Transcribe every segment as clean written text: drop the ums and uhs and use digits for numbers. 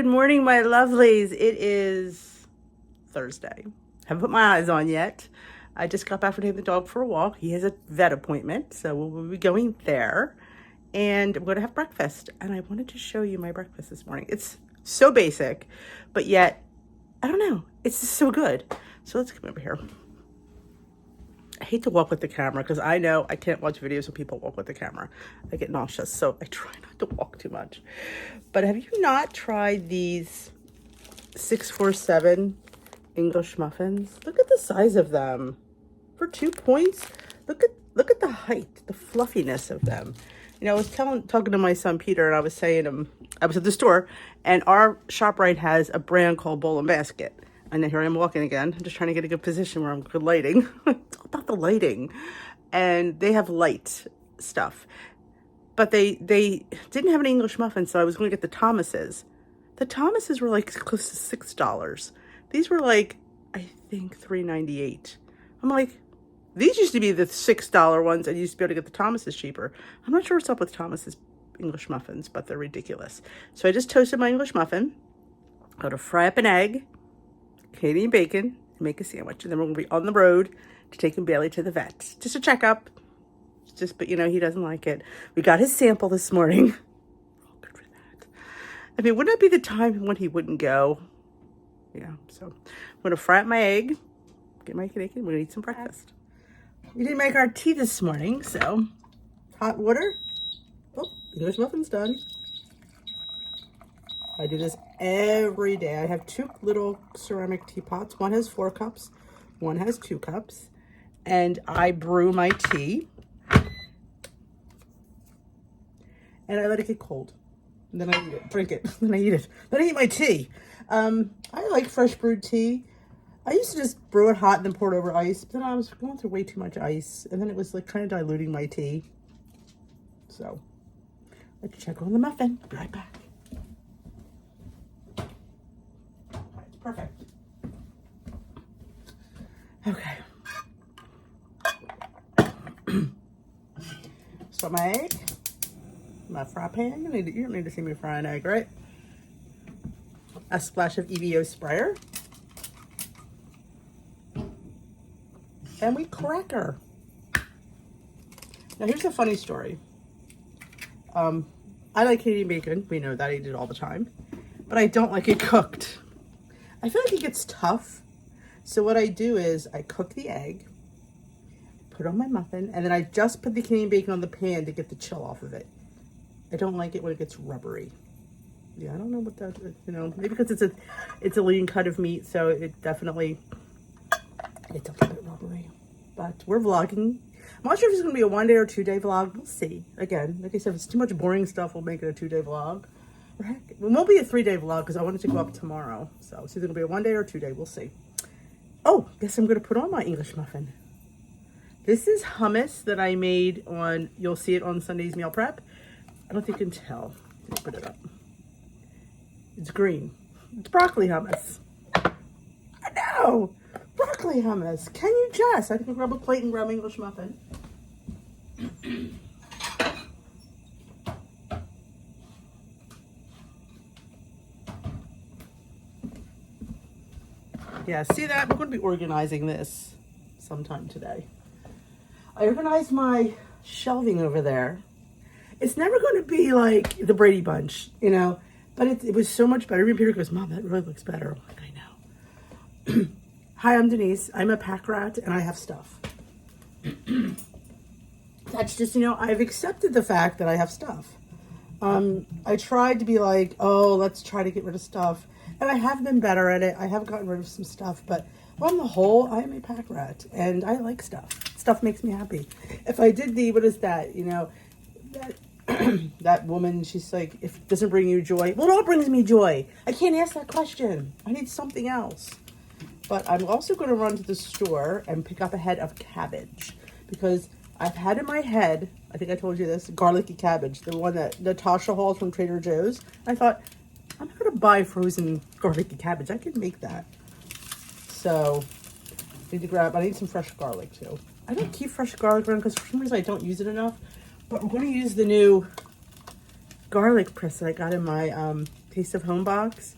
Good morning, my lovelies. It is Thursday. Haven't put my eyes on yet. I just got back from taking the dog for a walk. He has a vet appointment, so we'll be going there. And I'm going to have breakfast. And I wanted to show you my breakfast this morning. It's so basic, but yet, I don't know. It's just so good. So let's come over here. I hate to walk with the camera because I know I can't watch videos when people walk with the camera. I get nauseous, so I try not to walk too much. But have you not tried these 647 English muffins? Look at the size of them. For 2 points, look at the height, the fluffiness of them. You know, I was talking to my son Peter, and I was saying I was at the store, and our ShopRite has a brand called Bowl and Basket. And here I am walking again. I'm just trying to get a good position where I'm good lighting. It's all about the lighting. And they have light stuff. But they didn't have an English muffin, so I was going to get the Thomases. The Thomases were like close to $6. These were like, I think $3.98. I'm like, these used to be the $6 ones, and you used to be able to get the Thomases cheaper. I'm not sure what's up with Thomases English muffins, but they're ridiculous. So I just toasted my English muffin. I'm going to fry up an egg, Canadian bacon, and make a sandwich. And then we're going to be on the road to taking Bailey to the vet. Just a checkup. But you know, he doesn't like it. We got his sample this morning. Oh, good for that. I mean, wouldn't that be the time when he wouldn't go? Yeah, so I'm going to fry up my egg, get my bacon, we're going to eat some breakfast. We didn't make our tea this morning, so hot water. Oh, English muffin's done. I do this every day. I have 2 little ceramic teapots. One has 4 cups, one has 2 cups. And I brew my tea. And I let it get cold. And then I eat it, drink it, then I eat it. Then I eat my tea. I like fresh brewed tea. I used to just brew it hot and then pour it over ice. But then I was going through way too much ice. And then it was like kind of diluting my tea. So, let's check on the muffin. Be right back. Perfect. Okay. So my egg, my fry pan. You don't need to see me fry an egg, right? A splash of EVO sprayer. And we cracker. Now here's a funny story. I like Canadian bacon. We know that. I eat it all the time. But I don't like it cooked. I feel like it gets tough. So what I do is I cook the egg, put on my muffin, and then I just put the Canadian bacon on the pan to get the chill off of it. I don't like it when it gets rubbery. Yeah, I don't know what that is, you know, maybe because it's a lean cut of meat, so it definitely, it's a little bit rubbery. But we're vlogging. I'm not sure if it's going to be a 1-day or 2-day vlog. We'll see. Again, like I said, if it's too much boring stuff, we'll make it a 2-day vlog. It won't be a 3-day vlog because I want it to go up tomorrow. So it's either going to be a 1-day or 2-day. We'll see. Oh, guess I'm going to put on my English muffin. This is hummus that I made on, you'll see it on Sunday's meal prep. I don't think you can tell. Let's put it up. It's green. It's broccoli hummus. I know! Broccoli hummus. Can you just? I can grab a plate and grab my English muffin. Yeah, see that? We're going to be organizing this sometime today. I organized my shelving over there. It's never going to be like the Brady Bunch, you know, but it was so much better. Even Peter goes, Mom, that really looks better. I'm like, I know. Hi, I'm Denise. I'm a pack rat and I have stuff. That's just, you know, I've accepted the fact that I have stuff. I tried to be like, oh, let's try to get rid of stuff. And I have been better at it. I have gotten rid of some stuff, but on the whole, I am a pack rat and I like stuff. Stuff makes me happy. If I did what is that? You know, that woman, she's like, if it doesn't bring you joy, well, it all brings me joy. I can't ask that question. I need something else. But I'm also going to run to the store and pick up a head of cabbage because I've had in my head, I think I told you this, garlicky cabbage, the one that Natasha hauls from Trader Joe's. I thought, I'm not going to buy frozen garlicky cabbage. I can make that. So, I need some fresh garlic too. I don't keep fresh garlic around because for some reason I don't use it enough. But we're going to use the new garlic press that I got in my Taste of Home box.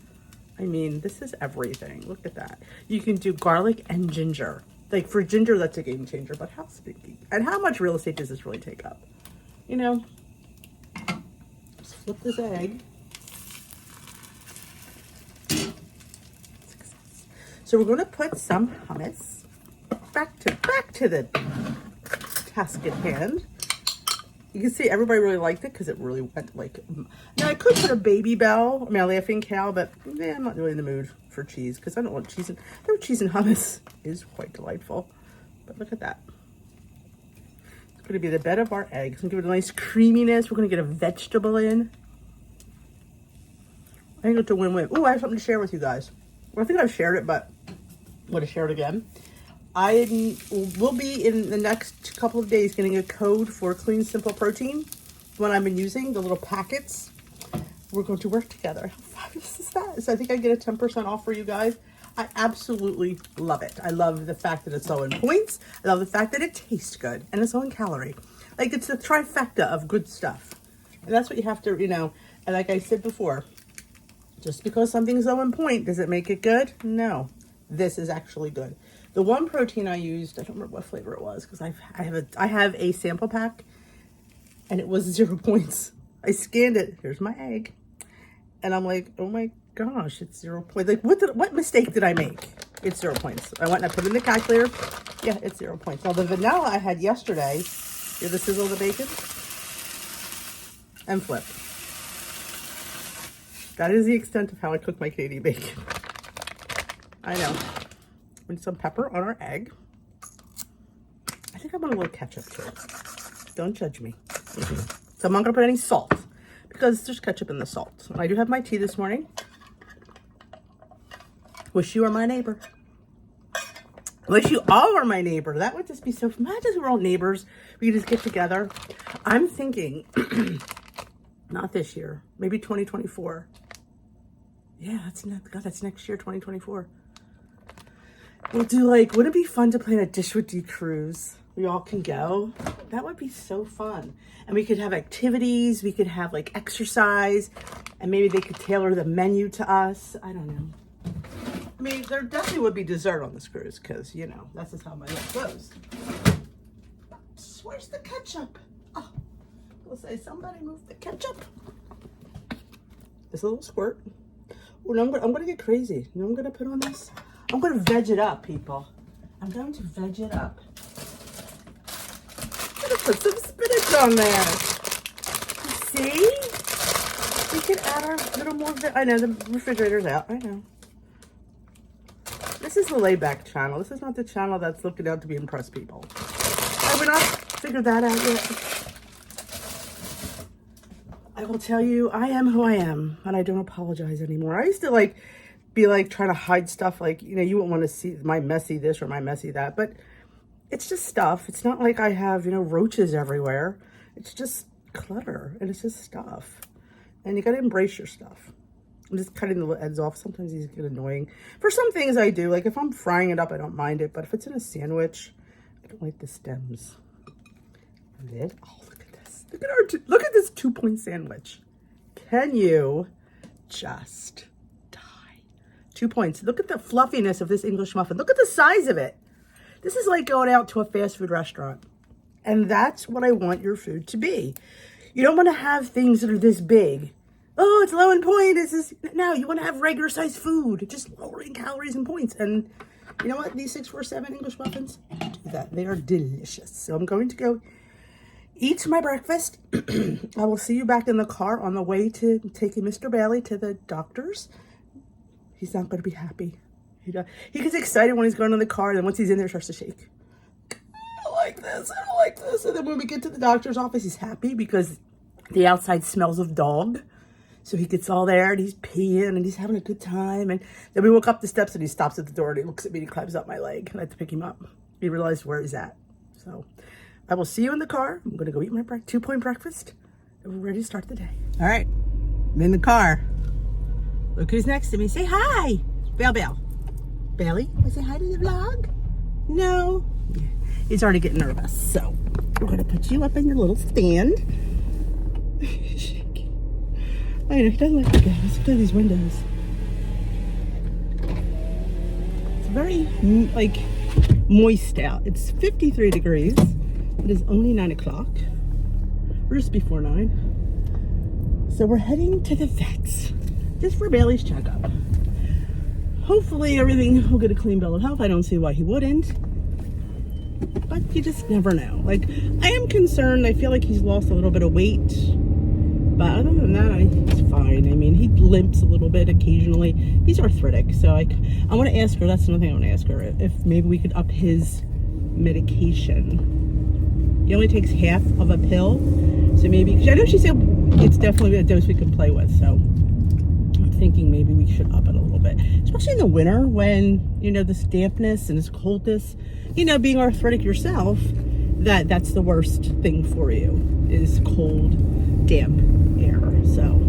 I mean, this is everything. Look at that. You can do garlic and ginger. Like for ginger, that's a game changer, but how stinky. And how much real estate does this really take up? You know, just flip this egg. So we're gonna put some hummus back to the task at hand. You can see everybody really liked it because it really went like, now I could put a Baby Bell, I mean a Laughing Cow, but I'm not really in the mood for cheese because I don't want cheese. Though cheese and hummus is quite delightful. But look at that. It's going to be the bed of our eggs. It's going to give it a nice creaminess. We're going to get a vegetable in. I think it's a win-win. Oh, I have something to share with you guys. Well, I think I've shared it, but I'm going to share it again. I will be in the next couple of days getting a code for Clean Simple Protein. The one I've been using, the little packets. We're going to work together. How fabulous is that? So I think I get a 10% off for you guys. I absolutely love it. I love the fact that it's low in points. I love the fact that it tastes good and it's low in calorie. Like it's the trifecta of good stuff. And that's what you have to, you know, and like I said before, just because something's low in point, does it make it good? No. This is actually good. The one protein I used, I don't remember what flavor it was because I have a sample pack and it was 0 points. I scanned it. Here's my egg. And I'm like, oh my gosh, it's 0 points. Like what mistake did I make? It's 0 points. I went and I put it in the calculator. Yeah, it's 0 points. Now the vanilla I had yesterday, here's the sizzle of the bacon and flip. That is the extent of how I cook my Canadian bacon. I know. We need some pepper on our egg. I think I want a little ketchup too. Don't judge me. So I'm not gonna put any salt because there's ketchup in the salt. I do have my tea this morning. Wish you were my neighbor. Wish you all were my neighbor. That would just be so, imagine we're all neighbors. We could just get together. I'm thinking, not this year, maybe 2024. Yeah, that's next year, 2024. We'll do like, wouldn't it be fun to plan a Dish with D cruise? We all can go. That would be so fun. And we could have activities. We could have like exercise. And maybe they could tailor the menu to us. I don't know. I mean, there definitely would be dessert on this cruise because, you know, that's just how my life goes. Where's the ketchup? Oh, we'll say somebody move the ketchup. This little squirt. Oh, no, I'm gonna get crazy. You know what I'm gonna put on this? I'm gonna veg it up, people. I'm going to veg it up. I'm gonna put some spinach on there. See? We can add our little more, I know, the refrigerator's out, I know. This is the layback channel. This is not the channel that's looking out to be impressed people. Have we not figured that out yet? I will tell you, I am who I am, and I don't apologize anymore. I used to be trying to hide stuff, like, you know, you wouldn't want to see my messy this or my messy that, but it's just stuff. It's not like I have, you know, roaches everywhere. It's just clutter, and it's just stuff. And you got to embrace your stuff. I'm just cutting the ends off. Sometimes these get annoying. For some things I do, like if I'm frying it up, I don't mind it, but if it's in a sandwich, I don't like the stems. And then, oh, look at this. Look at this 2-point sandwich. Can you just die? 2 points. Look at the fluffiness of this English muffin. Look at the size of it. This is like going out to a fast food restaurant. And that's what I want your food to be. You don't want to have things that are this big. Oh, it's low in point. No, you want to have regular sized food. Just lowering calories and points. And you know what? These 647 English muffins do that. They are delicious. So I'm going to go eat my breakfast. I will see you back in the car on the way to taking Mr. Bailey to the doctor's. He's not going to be happy. He gets excited when he's going in the car, and then once he's in there, he starts to shake. I don't like this. I don't like this. And then when we get to the doctor's office, he's happy because the outside smells of dog. So he gets all there and he's peeing and he's having a good time. And then we walk up the steps and he stops at the door and he looks at me and he climbs up my leg. And I have to pick him up. He realized where he's at. So I will see you in the car. I'm going to go eat my 2-point breakfast. And we're ready to start the day. All right. I'm in the car. Look who's next to me. Say hi. Bell. Bailey, want to say hi to the vlog? No. Yeah. He's already getting nervous. So we're going to put you up in your little stand. I know, he doesn't like to go. Let's look at these windows. It's very, like, moist out. It's 53 degrees. It is only 9 o'clock. Or just before 9. So we're heading to the vets. Just for Bailey's checkup. Hopefully everything will get a clean bill of health. I don't see why he wouldn't. But you just never know. Like, I am concerned. I feel like he's lost a little bit of weight. But other than that, he's fine. I mean, he limps a little bit occasionally. He's arthritic. So I want to ask her, that's another thing I want to ask her, if maybe we could up his medication. He only takes half of a pill. So maybe, because I know she said it's definitely a dose we can play with. So I'm thinking maybe we should up it a little bit. Especially in the winter when, you know, this dampness and this coldness, you know, being arthritic yourself, that's the worst thing for you is cold, damp air. So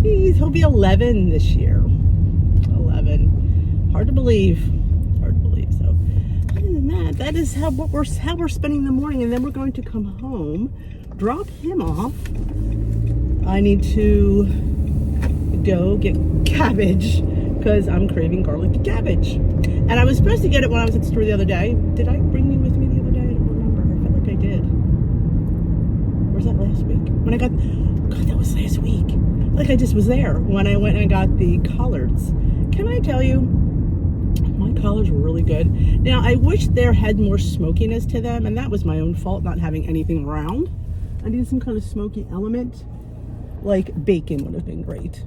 he'll be 11 this year. 11. Hard to believe. So other than that is how we're spending the morning, and then we're going to come home, drop him off. I need to go get cabbage because I'm craving garlic cabbage. And I was supposed to get it when I was at the store the other day. Did I bring you with me the other day? I don't remember. I felt like I did. Or was that last week? When I got, God, that was last week. Like I just was there when I went and got the collards. Can I tell you, my collards were really good. Now, I wish there had more smokiness to them, and that was my own fault, not having anything round. I needed some kind of smoky element. Like bacon would have been great.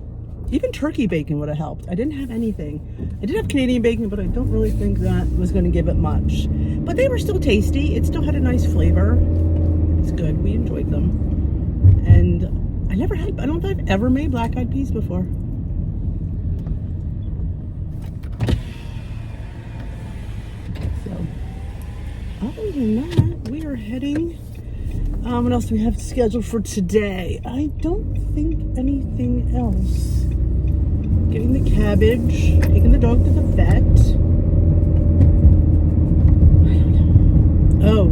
Even turkey bacon would have helped. I didn't have anything. I did have Canadian bacon, but I don't really think that was going to give it much. But they were still tasty. It still had a nice flavor. It's good. We enjoyed them. And I don't know if I've ever made black-eyed peas before. So, other than that, we are heading. What else do we have scheduled for today? I don't think anything else. Getting the cabbage, taking the dog to the vet. I don't know. Oh, I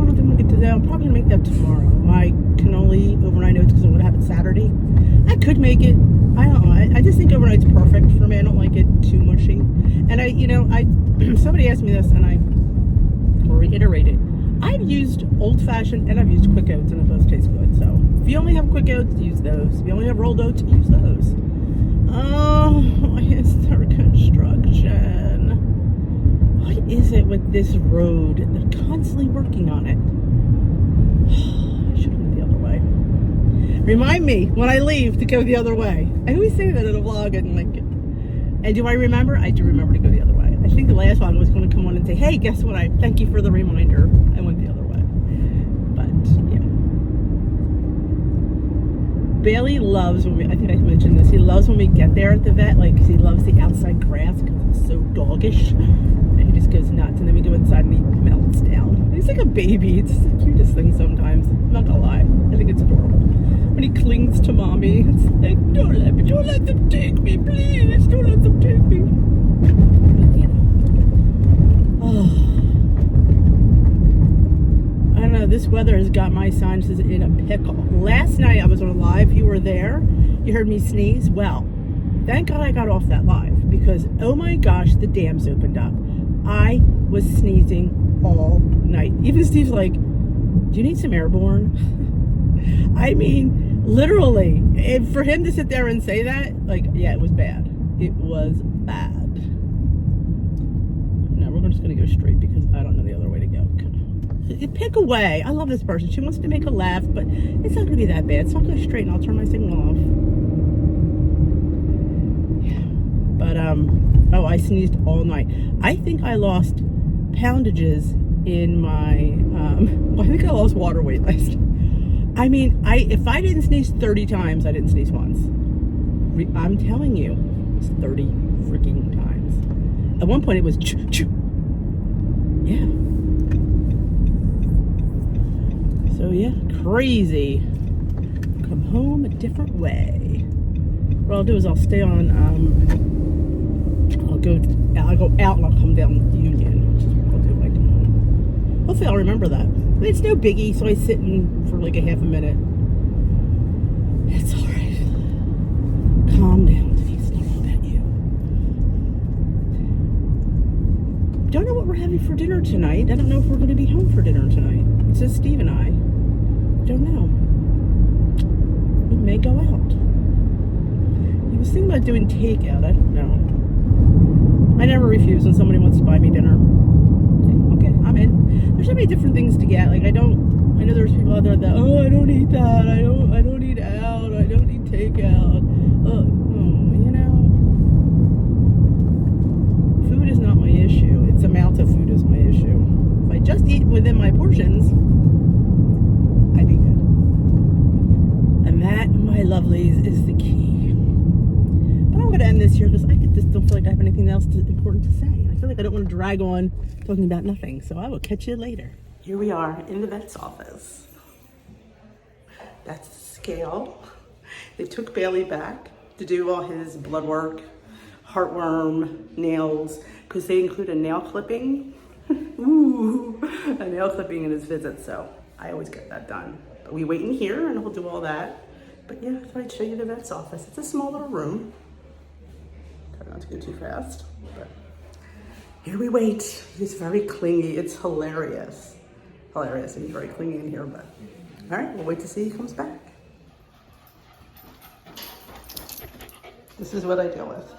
don't think we'll get to that. I'm probably gonna make that tomorrow. My cannoli overnight oats because I'm gonna have it Saturday. I could make it. I don't know. I just think overnight's perfect for me. I don't like it too mushy. And somebody asked me this, and I will reiterate it. I've used old-fashioned and I've used quick oats, and it both taste good. So if you only have quick oats, use those. If you only have rolled oats, use those. Oh, it's their construction. What is it with this road? They're constantly working on it. I should have went the other way. Remind me when I leave to go the other way. I always say that in a vlog, and do I remember? I do remember to go the other way. I think the last one was going to come on and say, hey, guess what? Thank you for the reminder. I went the other way. But, yeah. Bailey loves when I think I mentioned this, he loves when we get there at the vet, like, cause he loves the outside grass because it's so doggish. And he just goes nuts. And then we go inside and he melts down. He's like a baby. It's the cutest thing sometimes. I'm not gonna lie. I think it's adorable. When he clings to mommy, it's like, don't let them take me, please. Don't let them take me. I don't know, this weather has got my sinuses in a pickle. Last night I was on a live, you were there, you heard me sneeze. Well, thank God I got off that live because, oh my gosh, the dams opened up. I was sneezing all night. Even Steve's like, do you need some airborne? I mean, literally, and for him to sit there and say that, like, yeah, it was bad. It was bad. We're just going to go straight because I don't know the other way to go. Pick away. I love this person. She wants to make a laugh, but it's not going to be that bad. So I'll go straight and I'll turn my signal off. Yeah. But, I sneezed all night. I think I lost poundages in my, I think I lost water weight last. I mean, if I didn't sneeze 30 times, I didn't sneeze once. I'm telling you, it's 30 freaking times. At one point it was choo choo. Yeah. So yeah, crazy. Come home a different way. What I'll do is I'll stay on, I'll go out and I'll come down Union, which is what I'll do when I come home. Hopefully I'll remember that. I mean, it's no biggie, so I sit in for like a half a minute. It's all right. Calm down, Denise. It's not all about you. Don't know what we're having for dinner tonight. I don't know if we're going to be home for dinner tonight. It's just Steve and I. Don't know. We may go out. He was thinking about doing takeout. I don't know. I never refuse when somebody wants to buy me dinner. Okay, I'm in. There's so many different things to get. Like I know there's people out there that, oh, I don't eat that. I don't eat out. I don't eat takeout. Food is not my issue. It's amount of food is my issue. If I just eat within my portions, I'd be good. And that, my lovelies, is the key. But I'm going to end this here because I just don't feel like I have anything else important to say. I feel like I don't want to drag on talking about nothing. So I will catch you later. Here we are in the vet's office. That's the scale. They took Bailey back to do all his blood work, heartworm, nails, because they include a nail clipping. Ooh, a nail clipping in his visit, so I always get that done. But we wait in here and we'll do all that. But yeah, I thought I'd show you the vet's office. It's a small little room. Try not to go too fast, but here we wait. He's very clingy. It's hilarious. Hilarious, and he's very clingy in here, but all right, we'll wait to see he comes back. This is what I deal with.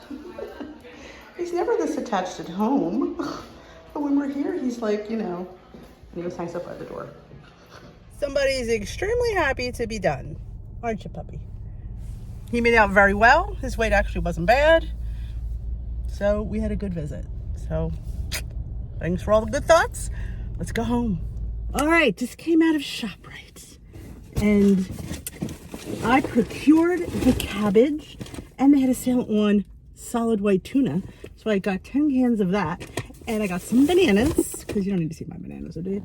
He's never this attached at home. But when we're here, he's like, and he just hangs up by the door. Somebody's extremely happy to be done. Aren't you, puppy? He made out very well. His weight actually wasn't bad. So we had a good visit. So thanks for all the good thoughts. Let's go home. All right, just came out of ShopRite. And I procured the cabbage. And they had a sale on solid white tuna. So I got 10 cans of that. And I got some bananas, because you don't need to see my bananas, do you?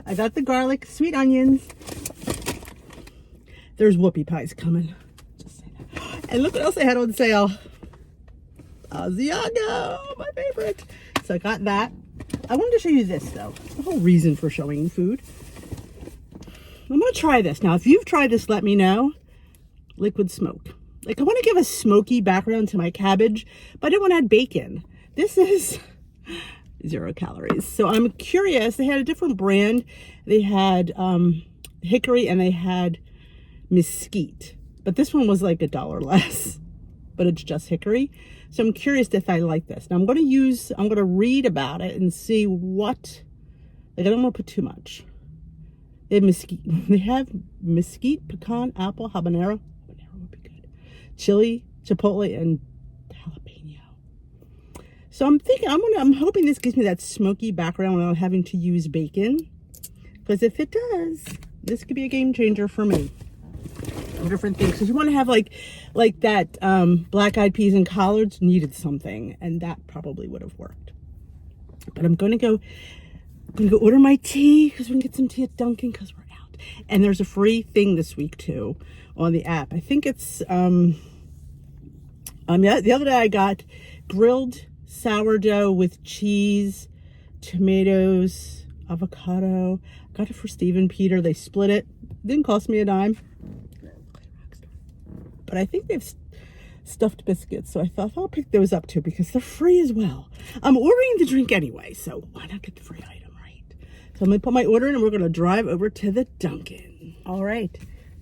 I got the garlic, sweet onions. There's whoopie pies coming. Just say that. And look what else I had on sale. Asiago, my favorite. So I got that. I wanted to show you this, though. The whole reason for showing food. I'm going to try this. Now, if you've tried this, let me know. Liquid smoke. Like, I want to give a smoky background to my cabbage, but I didn't want to add bacon. This is 0 calories. So I'm curious. They had a different brand. They had hickory and they had mesquite. But this one was like $1 less. But it's just hickory. So I'm curious if I like this. Now I'm going to read about it and see what, like I don't want to put too much. They have mesquite, pecan, apple, habanero. Habanero would be good. Chili, chipotle, and jalapeno. So I'm thinking, I'm hoping this gives me that smoky background without having to use bacon. Because if it does, this could be a game changer for me. Different things, because you want to have like that black-eyed peas and collards needed something, and that probably would have worked. But I'm gonna go order my tea because we can get some tea at Dunkin' because we're out. And there's a free thing this week too on the app. I think it's the other day I got grilled sourdough with cheese, tomatoes, avocado. Got it for Steve and Peter. They split it. Didn't cost me a dime. But I think they've stuffed biscuits, so I thought I'll pick those up too because they're free as well. I'm ordering the drink anyway, so why not get the free item, right? So I'm gonna put my order in and we're gonna drive over to the Dunkin'. All right,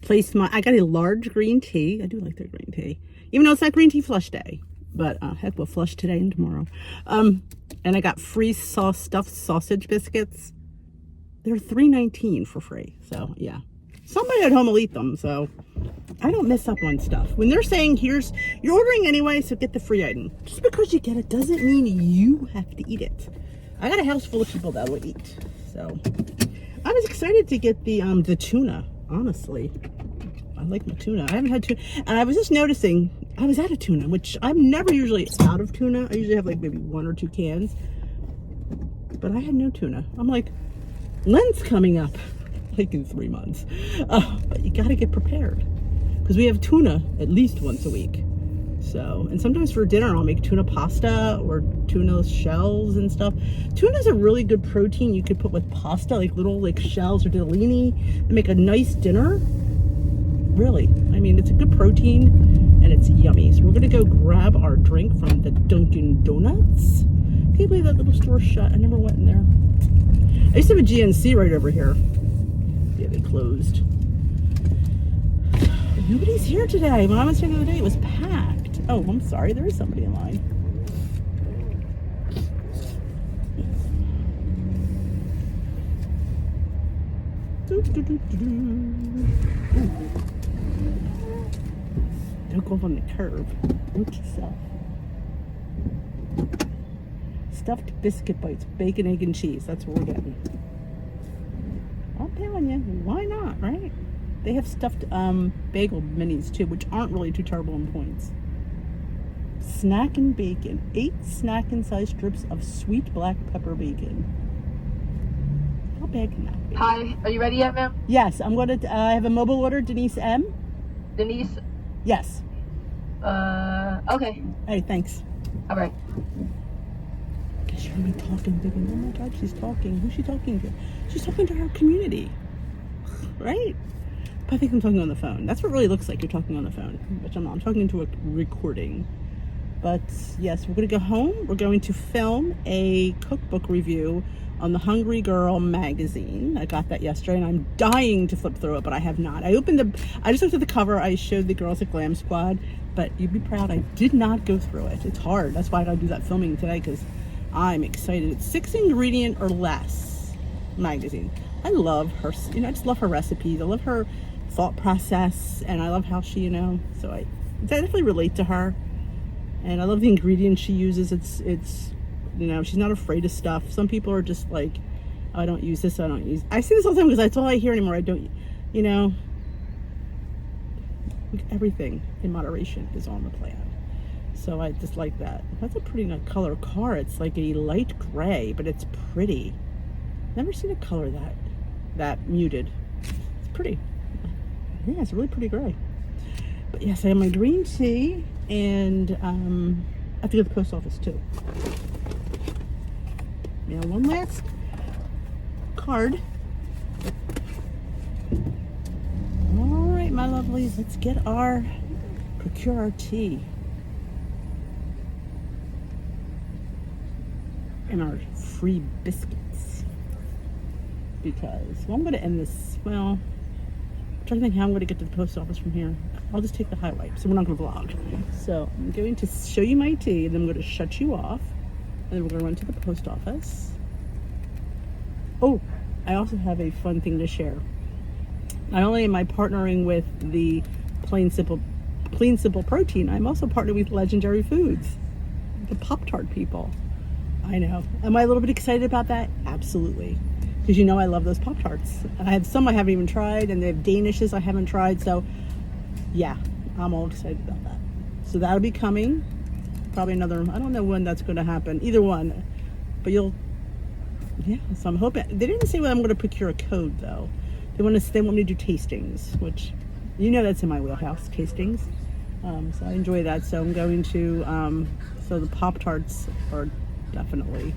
I got a large green tea. I do like their green tea, even though it's not green tea flush day. But heck, we'll flush today and tomorrow. And I got free stuffed sausage biscuits. They're $3.19 for free. So yeah. Somebody at home will eat them, so I don't mess up on stuff. When they're saying, you're ordering anyway, so get the free item. Just because you get it doesn't mean you have to eat it. I got a house full of people that would eat. So I was excited to get the tuna, honestly. I like my tuna. I haven't had tuna. And I was just noticing, I was out of tuna, which I'm never usually out of tuna. I usually have like maybe 1 or 2 cans. But I had no tuna. I'm like, Lent's coming up. Like in 3 months. But you gotta get prepared because we have tuna at least once a week. So, and sometimes for dinner I'll make tuna pasta or tuna shells and stuff. Tuna is a really good protein you could put with pasta, like little shells or ditalini, and make a nice dinner. Really. I mean, it's a good protein and it's yummy. So we're going to go grab our drink from the Dunkin' Donuts. Can you believe that little store shut? I never went in there. I used to have a GNC right over here. Yeah, they closed. Nobody's here today. When I was here the other day, it was packed. Oh, I'm sorry. There is somebody in line. Don't go on the curb. Note yourself. Stuffed biscuit bites, bacon, egg, and cheese. That's what we're getting. I'm telling you, why not, right? They have stuffed bagel minis too, which aren't really too terrible in points. Snack and bacon. 8 snack and size strips of sweet black pepper bacon. How bad can that be? Hi, are you ready yet, ma'am? Yes, I'm going to I have a mobile order, Denise M. Denise? Yes. Okay. Hey, thanks. All right. She's gonna be talking, thinking, oh my God, she's talking. Who's she talking to? She's talking to her community, right? But I think I'm talking on the phone. That's what it really looks like. You're talking on the phone, which I'm not. I'm talking to a recording. But yes, we're gonna go home. We're going to film a cookbook review on the Hungry Girl magazine. I got that yesterday, and I'm dying to flip through it, but I have not. I just looked at the cover. I showed the girls at Glam Squad, but you'd be proud. I did not go through it. It's hard. That's why I gotta do that filming today, because I'm excited. It's 6 ingredient or less magazine. I love her. I just love her recipes. I love her thought process, and I love how she, so I definitely relate to her. And I love the ingredients she uses. It's she's not afraid of stuff. Some people are just like, oh, I don't use this, I don't use. I see this all the time because that's all I hear anymore. I don't, everything in moderation is on the plan. So I just like that. That's a pretty nice color car. It's like a light gray, but it's pretty. Never seen a color that muted. It's pretty. Yeah, it's really pretty gray. But yes, I have my green tea, and I have to go to the post office too. Now, one last card. All right, my lovelies, let's procure our tea. And our free biscuits. Because, I'm going to end this, I'm trying to think how I'm going to get to the post office from here. I'll just take the highway, so we're not going to vlog. So, I'm going to show you my tea, and then I'm going to shut you off. And then we're going to run to the post office. Oh, I also have a fun thing to share. Not only am I partnering with the Clean Simple Protein, I'm also partnering with Legendary Foods, the Pop-Tart people. I know. Am I a little bit excited about that? Absolutely. Because I love those Pop-Tarts. I have some I haven't even tried, and they have Danishes I haven't tried. So, yeah, I'm all excited about that. So that'll be coming. Probably another, I don't know when that's going to happen. Either one. But so I'm hoping. They didn't say when I'm going to procure a code, though. They want me to do tastings, which, that's in my wheelhouse, tastings. So I enjoy that. So I'm going to, so the Pop-Tarts are definitely,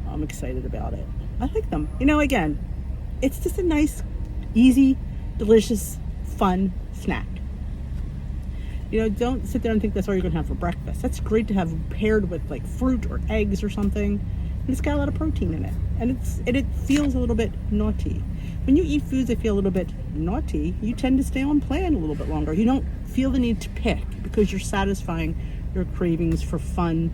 I'm excited about it. I like them. Again, it's just a nice, easy, delicious, fun snack. Don't sit there and think that's all you're going to have for breakfast. That's great to have paired with like fruit or eggs or something. And it's got a lot of protein in it. And it feels a little bit naughty. When you eat foods that feel a little bit naughty, you tend to stay on plan a little bit longer. You don't feel the need to pick because you're satisfying your cravings for fun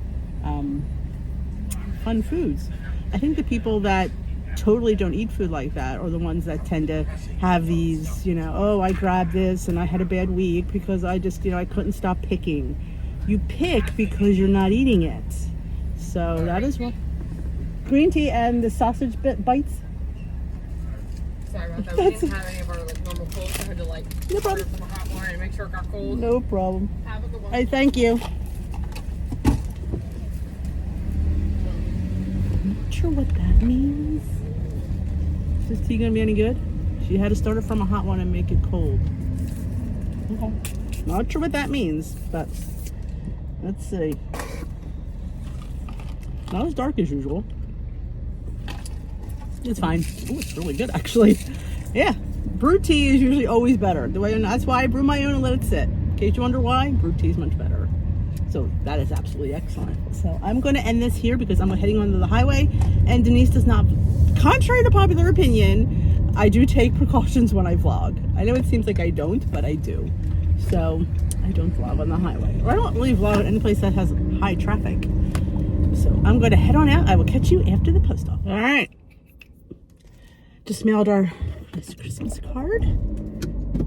foods. I think the people that totally don't eat food like that are the ones that tend to have these, oh, I grabbed this and I had a bad week because I just, I couldn't stop picking. You pick because you're not eating it. So that is what. Green tea and the sausage bites. Sorry about that. We didn't have any of our normal cold, so I had to no problem. some hot water and make sure it got cold. No problem. Have a good one. Hey, thank you. Not sure what that means. Is this tea gonna be any good? She had to start it from a hot one and make it cold. Okay. Not sure what that means, but let's see. Not as dark as usual. It's fine. Oh, it's really good actually. Yeah, Brewed tea is usually always better. That's why I brew my own and let it sit. In case you wonder why, brewed tea is much better. So that is absolutely excellent. So I'm going to end this here because I'm heading onto the highway, and Denise does not, contrary to popular opinion, I do take precautions when I vlog. I know it seems like I don't, but I do. So I don't vlog on the highway, or I don't really vlog at any place that has high traffic. So I'm going to head on out. I will catch you after the post office. All right. Just mailed our last Christmas card.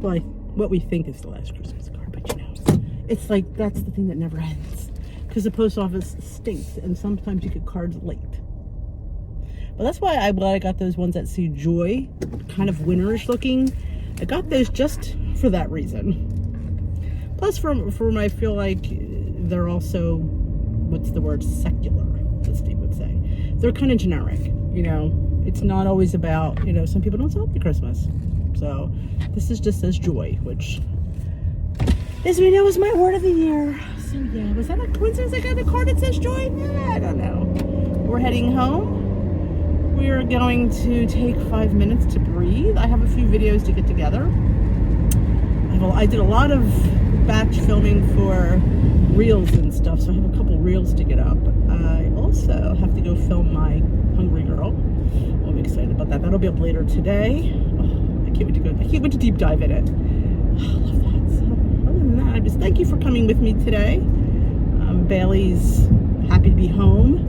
Well, what we think is the last Christmas card, but you know, it's like that's the thing that never ends. Because the post office stinks, and sometimes you get cards late. But that's why I'm glad I got those ones that say Joy, kind of winterish looking. I got those just for that reason. Plus, from I feel like they're also, what's the word, secular, as Steve would say. They're kind of generic, you know. It's not always about, you know, some people don't celebrate Christmas. So this is just says Joy, which, as we know, is my word of the year. So yeah, was that a coincidence I got a card that says Joy? I don't know. We're heading home. We are going to take 5 minutes to breathe. I have a few videos to get together. I did a lot of batch filming for reels and stuff, so I have a couple reels to get up. I also have to go film my Hungry Girl. I'm excited about that. That'll be up later today. Oh, I can't wait to deep dive in it. Oh, I love that. So other than that, I just thank you for coming with me today. Bailey's happy to be home.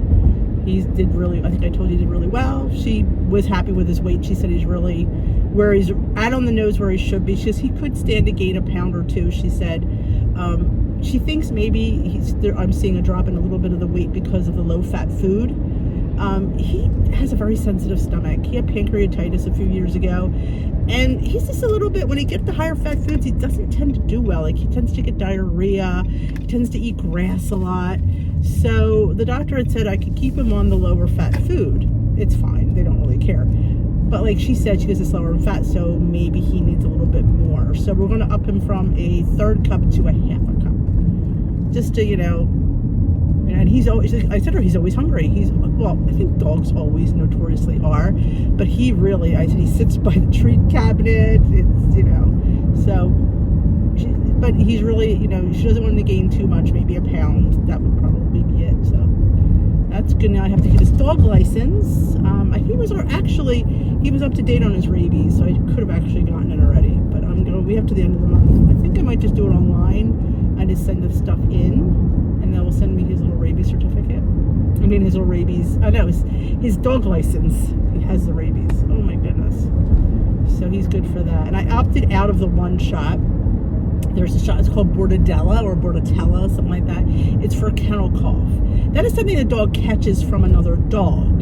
I think I told you he did really well. She was happy with his weight. She said he's really where he's at on the nose where he should be. He could stand to gain a pound or two, she said. She thinks maybe I'm seeing a drop in a little bit of the weight because of the low-fat food. He has a very sensitive stomach. He had pancreatitis a few years ago, and he's just a little bit, when he gets the higher fat foods, he doesn't tend to do well. Like, he tends to get diarrhea, he tends to eat grass a lot. So the doctor had said I could keep him on the lower fat food. It's fine, they don't really care. But like she said, she goes, it's lower in fat, so maybe he needs a little bit more. So we're going to up him from a third cup to a half a cup. Just to, you know, and he's always, I said to her, he's always hungry. Well, I think dogs always notoriously are, but he really, I said, he sits by the treat cabinet, it's, you know, so, but he's really, you know, she doesn't want him to gain too much, maybe a pound. That would probably be it, so that's good. Now I have to get his dog license. I think he was up to date on his rabies, so I could have actually gotten it already, but we have to the end of the month. I think I might just do it online and just send the stuff in. And that will send me his little rabies certificate. I mean, his little rabies. I know, his dog license. He has the rabies. Oh my goodness. So he's good for that. And I opted out of the one shot. There's a shot, it's called Bordetella or Bordetella, something like that. It's for kennel cough. That is something the dog catches from another dog.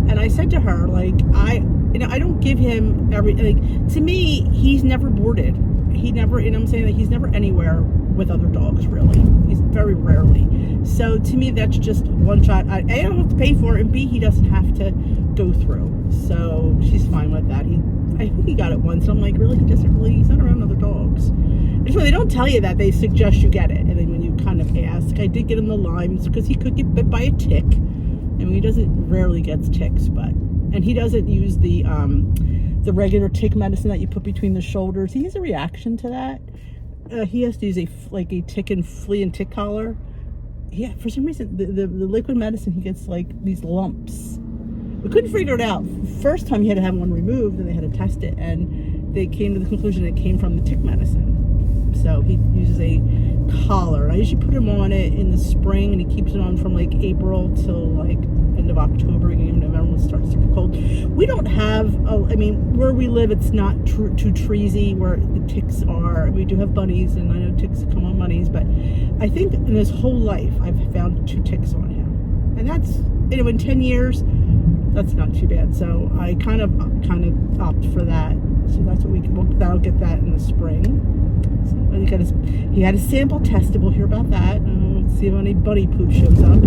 And I said to her, like, I don't give him to me, he's never boarded. He never, I'm saying that he's never anywhere with other dogs, really. He's very rarely. So to me, that's just one shot. A, I don't have to pay for it, and B, he doesn't have to go through. So she's fine with that. I think he got it once, and I'm like, really? He's not around other dogs. It's when they don't tell you that, they suggest you get it. And then when you kind of ask, I did get him the limes because he could get bit by a tick. I mean, he rarely gets ticks, and he doesn't use the regular tick medicine that you put between the shoulders. He has a reaction to that. He has to use a tick and flea and tick collar. Yeah, for some reason, the liquid medicine, he gets like these lumps. We couldn't figure it out. First time he had to have one removed, and they had to test it, and they came to the conclusion it came from the tick medicine. So he uses a collar. I usually put him on it in the spring, and he keeps it on from like April till like end of October, beginning of November when it starts to get cold. We don't have, where we live, it's not too treesy where the ticks are. We do have bunnies, and I know ticks come on bunnies, but I think in his whole life, I've found 2 ticks on him. And that's, in 10 years, that's not too bad. So I kind of opt for that. So that's what that'll get that in the spring. So he had a sample tested. We'll hear about that. Let's see if any bunny poop shows up.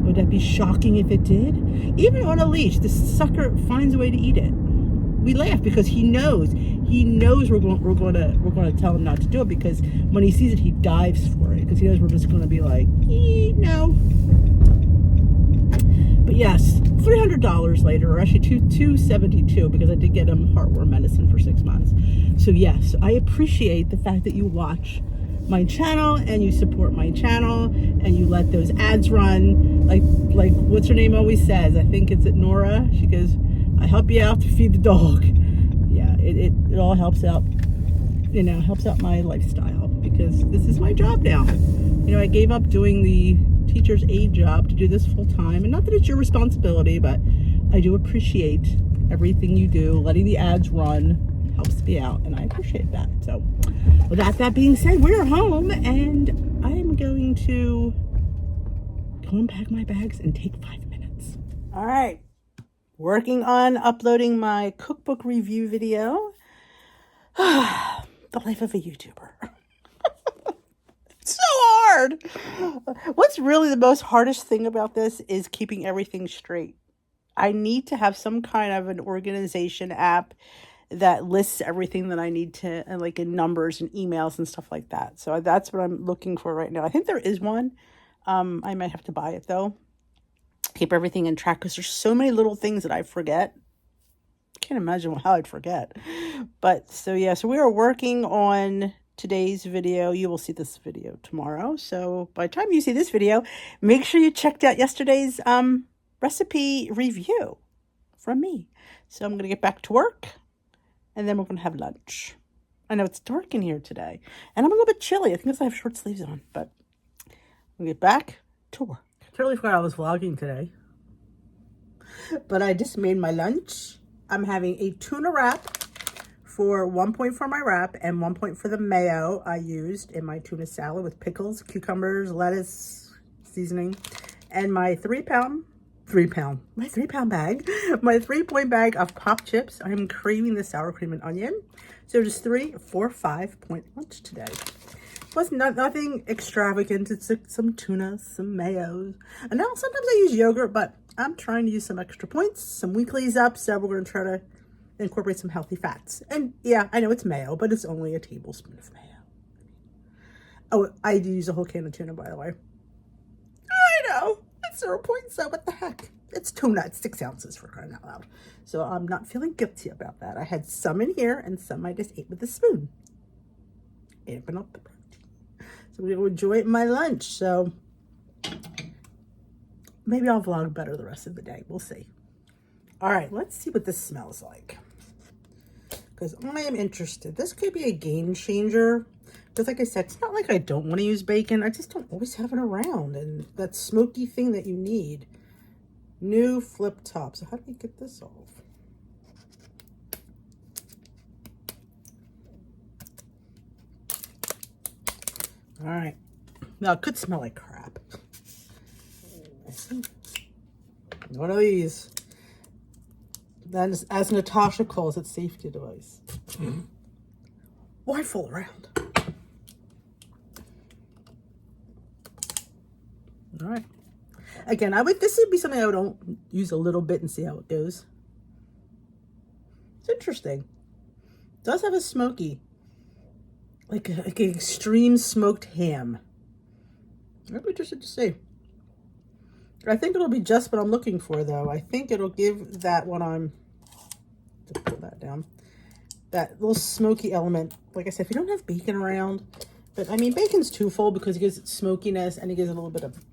Would that be shocking if it did? Even on a leash, this sucker finds a way to eat it. We laugh because he knows we're going to tell him not to do it, because when he sees it, he dives for it, because he knows we're just going to be like, no. But yes, $300 later, or actually $272, because I did get him heartworm medicine for 6 months. So yes, I appreciate the fact that you watch my channel and you support my channel and you let those ads run. Like what's her name always says, I think it's Nora. She goes, I help you out to feed the dog. Yeah, it all helps out, you know, helps out my lifestyle, because this is my job now. You know, I gave up doing the teacher's aide job to do this full time, and not that it's your responsibility, but I do appreciate everything you do. Letting the ads run helps me out, and I appreciate that. So with that being said, we're home, and I am going to go unpack my bags and take 5 minutes. All right, working on uploading my cookbook review video. The life of a YouTuber. So hard. What's really the most hardest thing about this is keeping everything straight. I need to have some kind of an organization app that lists everything that I need to, like in numbers and emails and stuff like that. So that's what I'm looking for right now. I think there is one. I might have to buy it though. Keep everything in track, because there's so many little things that I forget. Can't imagine how I'd forget. But so yeah, so we are working on today's video. You will see this video tomorrow. So by the time you see this video, make sure you checked out yesterday's recipe review from me. So I'm going to get back to work, and then we're going to have lunch. I know it's dark in here today, and I'm a little bit chilly. I think because I have short sleeves on, but I'll get back to work. Totally forgot I was vlogging today, but I just made my lunch. I'm having a tuna wrap for 1 point for my wrap and 1 point for the mayo I used in my tuna salad with pickles, cucumbers, lettuce, seasoning, and my 3 pound bag, my 3 point bag of pop chips. I'm craving the sour cream and onion. So just 3, 4, 5 point lunch today. Plus nothing extravagant. It's like some tuna, some mayo. And now sometimes I use yogurt, but I'm trying to use some extra points, some weeklies up. So we're going to try to incorporate some healthy fats. And yeah, I know it's mayo, but it's only a tablespoon of mayo. Oh, I do use a whole can of tuna, by the way. I know, it's 0 point, so what the heck? It's tuna, it's 6 ounces, for crying out loud. So I'm not feeling guilty about that. I had some in here and some I just ate with a spoon. Amping up the protein. So we're gonna enjoy my lunch. So maybe I'll vlog better the rest of the day. We'll see. All right, let's see what this smells like, because I am interested. This could be a game changer, because like I said, it's not like I don't want to use bacon. I just don't always have it around, and that smoky thing that you need. New flip top. So how do we get this off? All right. Now it could smell like crap. One of these. Then, as Natasha calls it, safety device. Why fool around? All right. Again, this would be something I would use a little bit and see how it goes. It's interesting. It does have a smoky, like an extreme smoked ham. I'd be interested to see. I think it'll be just what I'm looking for, though. I think it'll give that when I'm, just pull that down, that little smoky element. Like I said, if you don't have bacon around, but I mean, bacon's twofold, because it gives it smokiness and it gives it a little bit of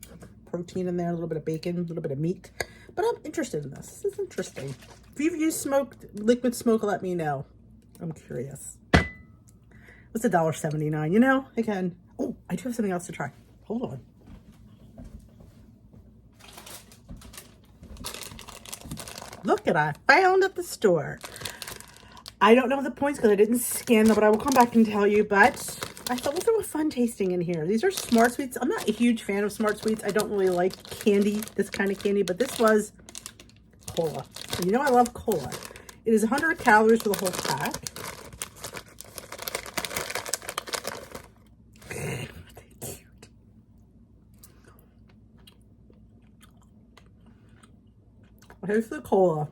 protein in there, a little bit of bacon, a little bit of meat. But I'm interested in this. This is interesting. If you've used liquid smoke, let me know. I'm curious. What's $1.79? You know, again. Oh, I do have something else to try. Hold on. Look at I found at the store. I don't know the points because I didn't scan them, but I will come back and tell you. But I thought we'll throw a fun tasting in here. These are Smart Sweets. I'm not a huge fan of Smart Sweets. I don't really like candy, this kind of candy, but this was cola. And you know I love cola. It is 100 calories for the whole pack. Cute. Here's the cola.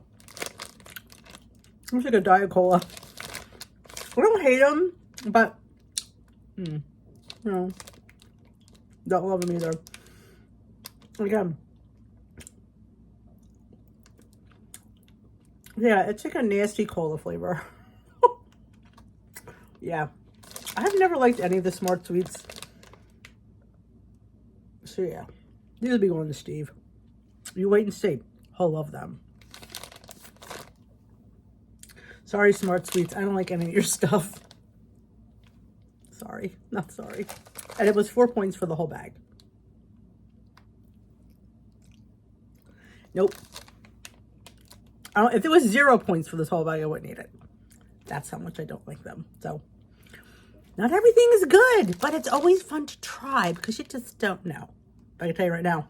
Looks like a Diet Cola. I don't hate them, but no, don't love them either. Again, Yeah, it's like a nasty cola flavor. Yeah. I've never liked any of the Smart Sweets. So yeah, these will be going to Steve. You wait and see. He'll love them. Sorry, Smart Sweets. I don't like any of your stuff. Sorry. Not sorry. And it was 4 points for the whole bag. Nope. If it was 0 points for this whole bag, I wouldn't eat it. That's how much I don't like them. So, not everything is good, but it's always fun to try because you just don't know. But I can tell you right now,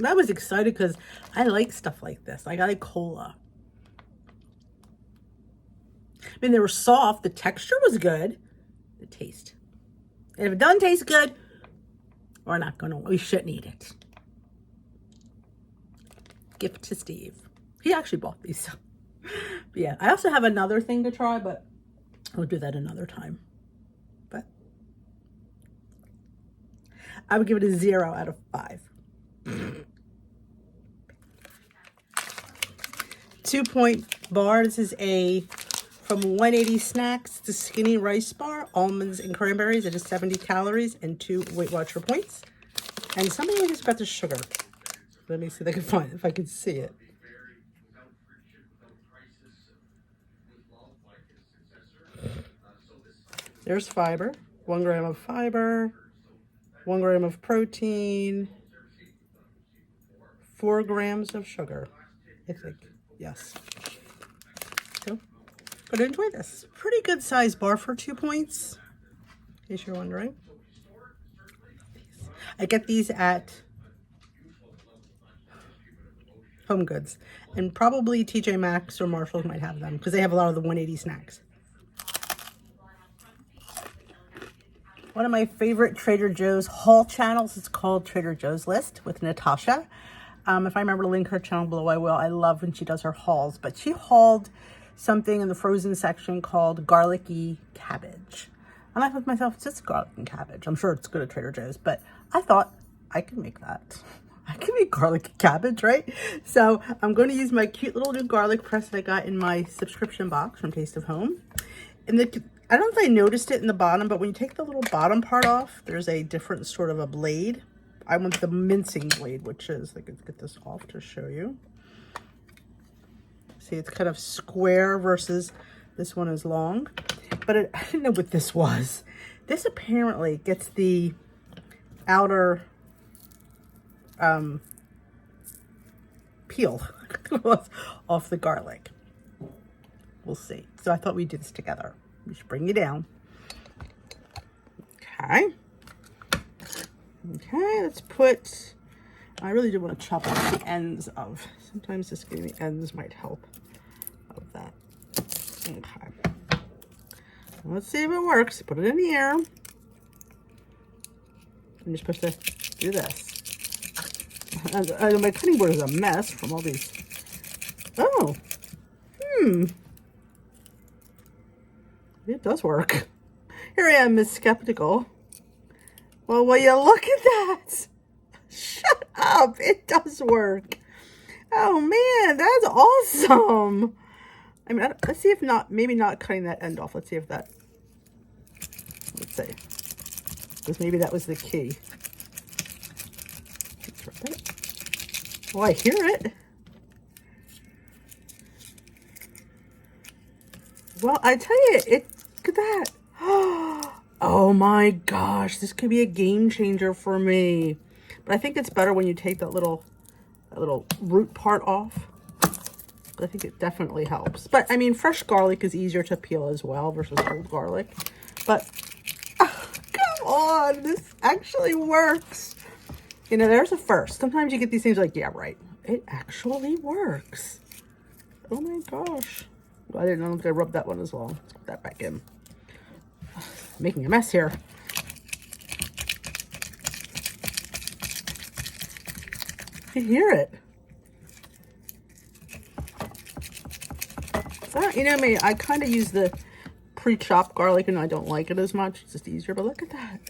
I was excited because I like stuff like this. Like, I like cola. I mean, they were soft. The texture was good. The taste. And if it doesn't taste good, we shouldn't eat it. Gift to Steve. He actually bought these. But yeah, I also have another thing to try, but we'll do that another time. But I would give it a 0 out of 5. 2-point bar. This is from 180 Snacks, the skinny rice bar, almonds and cranberries. It is 70 calories and 2 Weight Watcher points. And somebody just got the sugar. Let me see if I can find it, if I can see it. There's fiber. 1 gram of fiber, 1 gram of protein, 4 grams of sugar, I think. Yes. So, gonna enjoy this. Pretty good size bar for 2 points, in case you're wondering. I get these at Home Goods, and probably TJ Maxx or Marshalls might have them because they have a lot of the 180 snacks. One of my favorite Trader Joe's haul channels is called Trader Joe's List with Natasha. If I remember to link her channel below, I will. I love when she does her hauls, but she hauled something in the frozen section called garlicky cabbage. And I thought to myself, it's just garlic and cabbage. I'm sure it's good at Trader Joe's, but I thought I could make that. I can make garlic cabbage, right? So I'm going to use my cute little new garlic press that I got in my subscription box from Taste of Home. And I don't know if I noticed it in the bottom, but when you take the little bottom part off, there's a different sort of a blade. I want the mincing blade, which is, let's get this off to show you. See, it's kind of square versus this one is long. But I didn't know what this was. This apparently gets the outer peel off the garlic. We'll see. So I thought we'd do this together. We should bring you down. Okay. Okay, let's put, I really do want to chop off the ends of, sometimes just getting the ends might help of that. Okay. Let's see if it works. Put it in the air. And you're supposed to do this. And my cutting board is a mess from all these. Oh. It does work. Here I am, Miss Skeptical. Well, will you look at that? Shut up. It does work. Oh, man, that's awesome. I mean, let's see if not, maybe not cutting that end off. Let's see if that, let's see. Because maybe that was the key. Oh, I hear it. Well, I tell you, look at that. Oh my gosh, this could be a game changer for me. But I think it's better when you take that little root part off. I think it definitely helps. But I mean, fresh garlic is easier to peel as well versus old garlic. But come on, this actually works. You know, there's a first. Sometimes you get these things like, yeah, right. It actually works. Oh my gosh. Well, I didn't know if I rubbed that one as well. Let's put that back in. Making a mess here. You hear it. So, you know me, I kind of use the pre-chopped garlic and I don't like it as much. It's just easier, but look at that.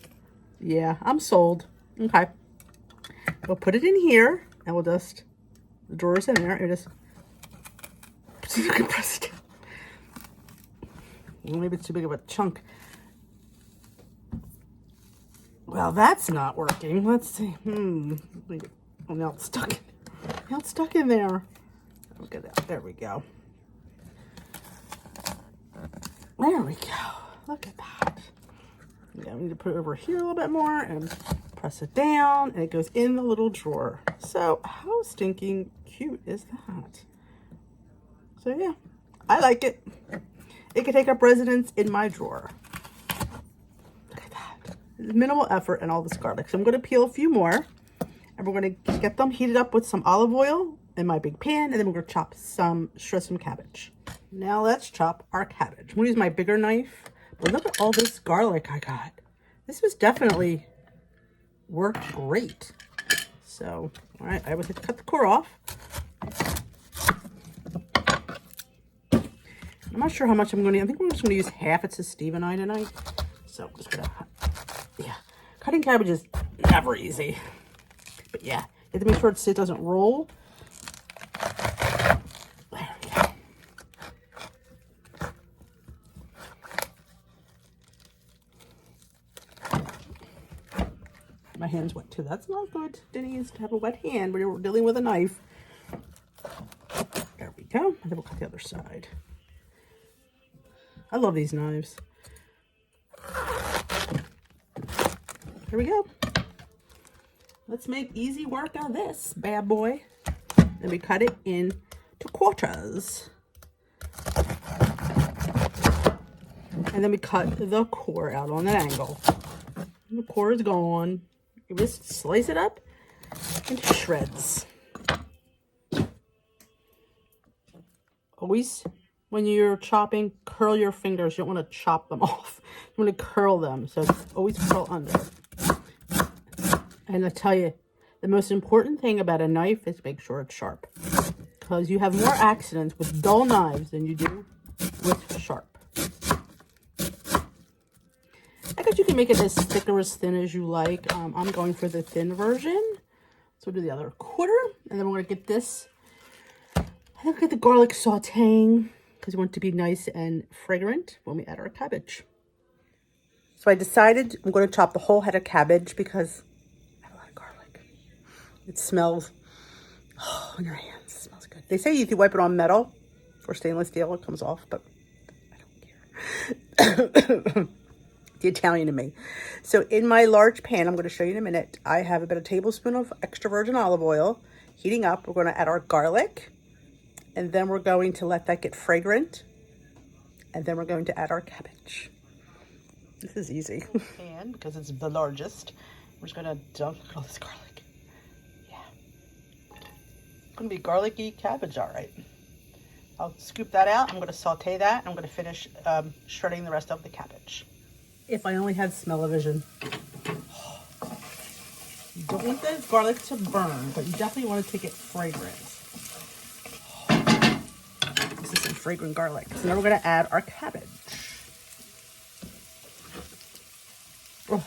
Yeah, I'm sold. Okay. We'll put it in here and we'll just, the drawer's in there, and just See if you can press it down. Well, maybe it's too big of a chunk. Well, that's not working. Let's see. Oh, now it's stuck. Now it's stuck in there. Look at that. There we go. There we go. Look at that. Yeah, we need to put it over here a little bit more and press it down, and it goes in the little drawer. So how stinking cute is that? So yeah, I like it. It can take up residence in my drawer. Look at that. Minimal effort and all this garlic. So I'm going to peel a few more, and we're going to get them heated up with some olive oil in my big pan, and then we're going to shred some cabbage. Now let's chop our cabbage. I'm going to use my bigger knife, but look at all this garlic I got. This was definitely worked great. So, all right, I would cut the core off. I'm not sure how much I'm going to, I think we're just going to use half. It says Steve and I tonight. So I'm just going to, yeah. Cutting cabbage is never easy. But yeah, you have to make sure it doesn't roll. There we go. My hand's wet too. That's not good. Didn't use to have a wet hand when you're dealing with a knife. There we go. And then we'll cut the other side. I love these knives. Here we go. Let's make easy work out of this bad boy. Then we cut it into quarters. And then we cut the core out on an angle. And the core is gone. You just slice it up into shreds. Always, when you're chopping, curl your fingers. You don't want to chop them off. You want to curl them. So always curl under. And I tell you, the most important thing about a knife is make sure it's sharp. Because you have more accidents with dull knives than you do with sharp. I guess you can make it as thick or as thin as you like. I'm going for the thin version. So we'll do the other quarter. And then we're going to get this. I think we'll get the garlic sauteing because we want it to be nice and fragrant when we add our cabbage. So I decided I'm going to chop the whole head of cabbage because I have a lot of garlic. It smells on your hands. It smells good. They say if you wipe it on metal or stainless steel, it comes off, but I don't care. The Italian in me. So in my large pan, I'm going to show you in a minute, I have about a tablespoon of extra virgin olive oil heating up. We're going to add our garlic, and then we're going to let that get fragrant, and then we're going to add our cabbage. This is easy. And because it's the largest, we're just going to dump all this garlic. Yeah. It's going to be garlicky cabbage, all right. I'll scoop that out. I'm going to saute that. I'm going to finish shredding the rest of the cabbage. If I only had smell-o-vision. You don't want the garlic to burn, but you definitely want to take it fragrant. This is some fragrant garlic. So now we're going to add our cabbage. Oh.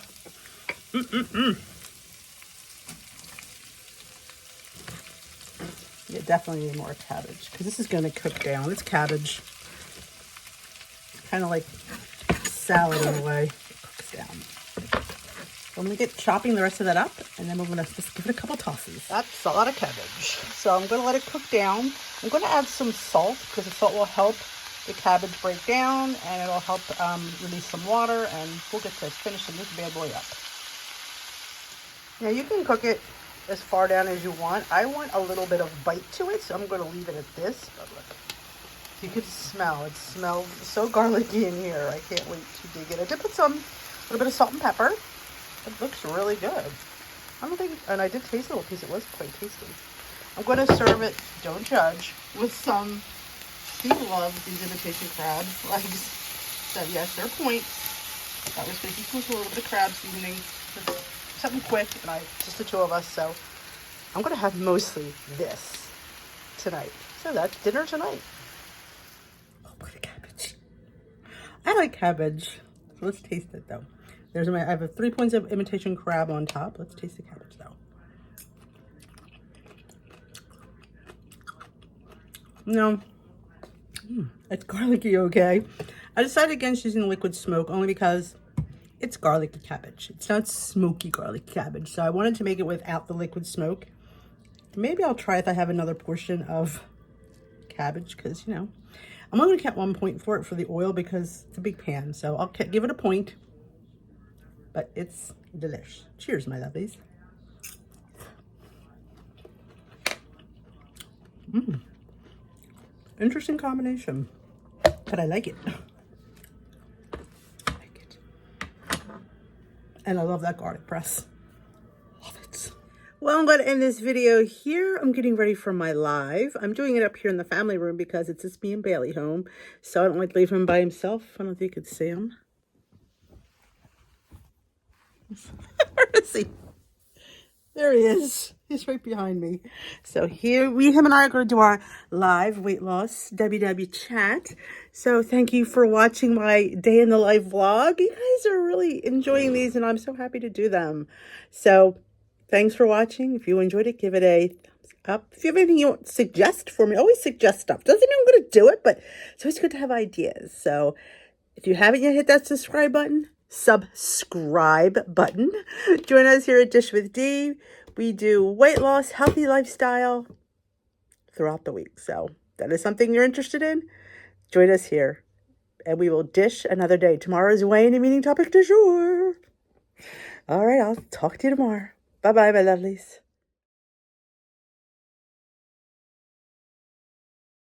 Yeah, definitely need more cabbage because this is going to cook down. It's cabbage. Kind of like salad in a way. It cooks down. So I'm going to get chopping the rest of that up, and then we're going to just give it a couple tosses. That's a lot of cabbage. So I'm going to let it cook down. I'm going to add some salt because the salt will help the cabbage break down, and it'll help release some water, and we'll get to finishing this bad boy up. Now you can cook it as far down as you want. I want a little bit of bite to it, so I'm going to leave it at this. But look. You can smell, it smells so garlicky in here. I can't wait to dig it. I did put a little bit of salt and pepper. It looks really good. I don't think, and I did taste a little piece. It was quite tasty. I'm going to serve it, don't judge, with some, Steve loves these imitation crab legs. So yes, they're points. I was thinking with a little bit of crab seasoning. Just something quick, and just the two of us. So I'm going to have mostly this tonight. So that's dinner tonight. Look at the cabbage. I like cabbage. So let's taste it though. I have 3 points of imitation crab on top. Let's taste the cabbage though. No. It's garlicky, okay? I decided against using liquid smoke only because it's garlicky cabbage. It's not smoky garlic cabbage. So I wanted to make it without the liquid smoke. Maybe I'll try if I have another portion of cabbage because, you know, I'm only going to get 1 point for it for the oil because it's a big pan. So I'll give it a point. But it's delish. Cheers, my lovelies. Interesting combination, but I like it. I like it. And I love that garlic press. Love it. Well, I'm going to end this video here. I'm getting ready for my live. I'm doing it up here in the family room because it's just me and Bailey home. So I don't like to leave him by himself. I don't think you could see him. Where is he? There he is. He's right behind me. So here, him and I are going to do our live weight loss WW chat. So thank you for watching my day in the life vlog. You guys are really enjoying these and I'm so happy to do them. So thanks for watching. If you enjoyed it, give it a thumbs up. If you have anything you want to suggest for me, always suggest stuff. Doesn't mean I'm going to do it, but it's always good to have ideas. So if you haven't yet hit that subscribe button, join us here at Dish with D. We do weight loss, healthy lifestyle throughout the week. So that is something you're interested in. Join us here and we will dish another day. Tomorrow's Wayne and meeting topic du jour. All right, I'll talk to you tomorrow. Bye-bye, my lovelies.